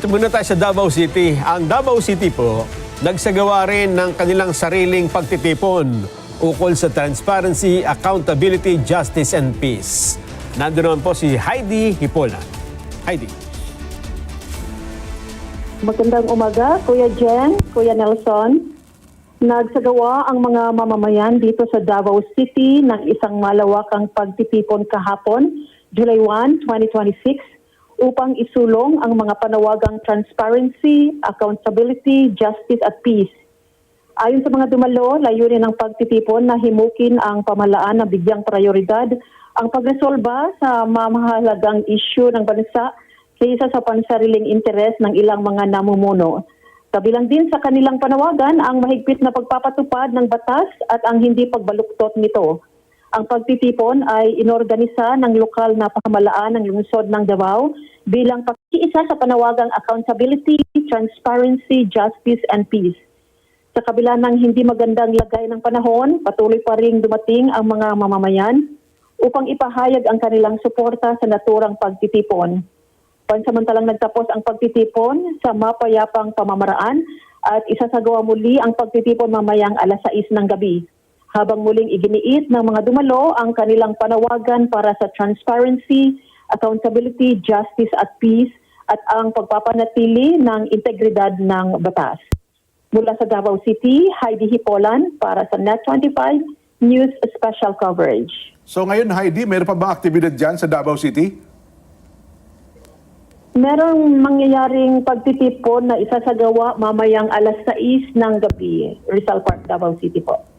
Muna tayo sa Davao City. Ang Davao City po, nagsagawa rin ng kanilang sariling pagtitipon ukol sa transparency, accountability, justice, and peace. Nandun naman po si Heidi Hipolan. Heidi. Magandang umaga, Kuya Jen, Kuya Nelson. Nagsagawa ang mga mamamayan dito sa Davao City ng isang malawakang pagtitipon kahapon, July 1, 2026, upang isulong ang mga panawagang transparency, accountability, justice at peace. Ayon sa mga dumalo, layunin ng pagtitipon na himukin ang pamahalaan na bigyang prioridad ang pagresolba sa mamahalagang isyu ng bansa kaysa sa pansariling interes ng ilang mga namumuno. Kabilang din sa kanilang panawagan ang mahigpit na pagpapatupad ng batas at ang hindi pagbaluktot nito. Ang pagtitipon ay inorganisa ng lokal na pamahalaan ng lungsod ng Davao bilang pakikiisa sa panawagang accountability, transparency, justice, and peace. Sa kabila ng hindi magandang lagay ng panahon, patuloy pa ring dumating ang mga mamamayan upang ipahayag ang kanilang suporta sa naturang pagtitipon. Pansamantalang nagtapos ang pagtitipon sa mapayapang pamamaraan at isasagawa muli ang pagtitipon mamayang alas 6 ng gabi. Habang muling iginiit ng mga dumalo ang kanilang panawagan para sa transparency, accountability, justice at peace at ang pagpapanatili ng integridad ng batas. Mula sa Davao City, Heidi Hipolan para sa Net25 News Special Coverage. So ngayon, Heidi, meron pa bang aktibidad dyan sa Davao City? Merong mangyayaring pagtitipon na isasagawa mamayang alas 6 ng gabi, Rizal Park, Davao City po.